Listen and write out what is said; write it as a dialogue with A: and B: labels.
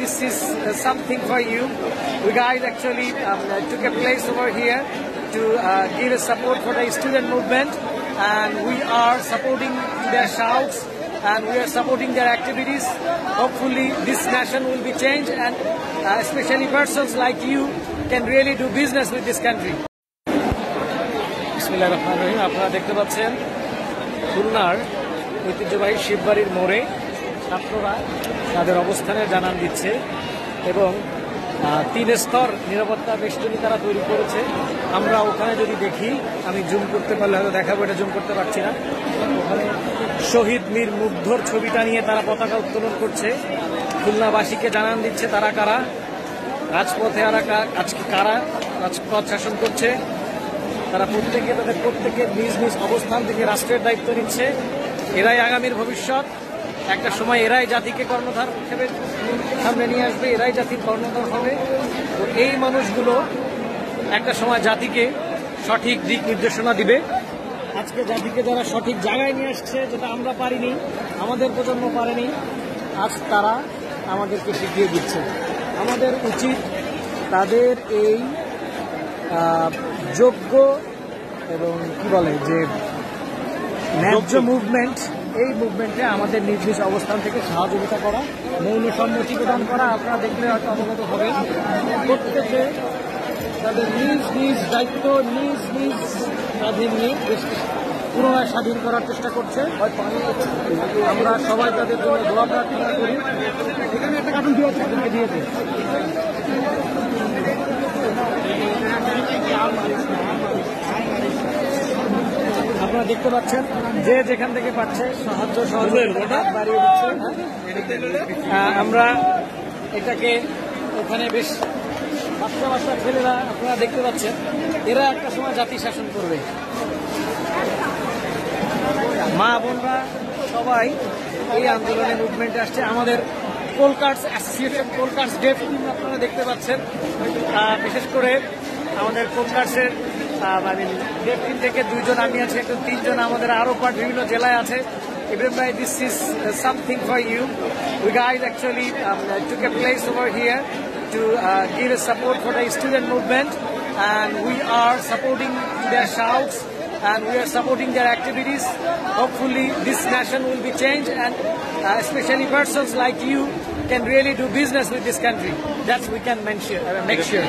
A: this is something for you. We guys actually took a place over here to give a support for the student movement, and we are supporting their shouts and we are supporting their activities. Hopefully this nation will be changed, and especially persons like you can really do business with this country. বিসমিল্লাহির রহমানির রহিম। আপনারা দেখতে পাচ্ছেন খুলনার ঐতিহ্যবাহী শিববাড়ির মোড়ে ছাত্ররা তাদের অবস্থানে জানান দিচ্ছে এবং 3 স্তর নিরাপত্তা বেষ্টনী তারা তৈরি করেছে। আমরা ওখানে যদি দেখি, আমি জুম করতে পারলে হয়তো দেখাবো, এটা জুম করতে পারছি না। ওখানে শহীদ মীর মুগ্ধর ছবিটা নিয়ে তারা পতাকা উত্তোলন করছে, খুলনাবাসীকে জানান দিচ্ছে তারা কারা, রাজপথে আজকে কারা রাজপথ শাসন করছে। তারা তাদের প্রত্যেকের নিজ নিজ অবস্থান থেকে রাষ্ট্রের দায়িত্ব নিচ্ছে। এরাই আগামীর ভবিষ্যৎ। একটা সময় এরাই জাতিকে কর্ণধার হিসেবে সামনে নিয়ে আসবে, এরাই জাতির কর্ণধার হবে। তো এই মানুষগুলো একটা সময় জাতিকে সঠিক দিক নির্দেশনা দিবে। আজকে জাতিকে যারা সঠিক জায়গায় নিয়ে আসছে, যেটা আমরা পারিনি, আমাদের প্রজন্ম পারেনি, আজ তারা আমাদেরকে শিখিয়ে দিচ্ছে। আমাদের উচিত তাদের এই যোগ্য এবং কি বলে যে ন্যায্য মুভমেন্ট, এই মুভমেন্টে আমাদের নিজ নিজ অবস্থান থেকে সহযোগিতা করা, মৌন সম্মতি প্রদান করা। আপনারা দেখলে হয়তো অবগত হবে, প্রত্যেকে তাদের নিজ নিজ দায়িত্ব নিজ নিজ স্বাধীন নিয়ে দেশকে পুনরায় স্বাধীন করার চেষ্টা করছে। আমরা সবাই তাদের জন্য দোয়া প্রার্থনা করি। এখানে একটা কার্টুন দিয়েছে। আপনারা দেখতে পাচ্ছেন যে যেখান থেকে পাচ্ছে সাহায্য সহযোগিতা বাড়িয়ে দিচ্ছে। আমরা এটাকে ওখানে বেশ বাচ্চা বাচ্চা ছেলেরা, আপনারা দেখতে পাচ্ছেন, এরা একটা সময় জাতি শাসন করবে। মা বোনরা সবাই এই আন্দোলনের মুভমেন্টে আসছে। আমাদের কোলকার্স অ্যাসোসিয়েশন, কোলকার্স ডেফ টিম আপনারা দেখতে পাচ্ছেন। বিশেষ করে আমাদের কোলকার্সের ডেফ টিম থেকে 2 জন আমি আছি, একজন 3 জন আমাদের আরো বিভিন্ন জেলায় আছে। Ibrahim bhai, this is something for you. We guys actually took a place over here to give a support for the student movement, and we are supporting their shouts and we are supporting their activities. Hopefully this nation will be changed, and especially persons like you can really do business with this country. That's we can make sure.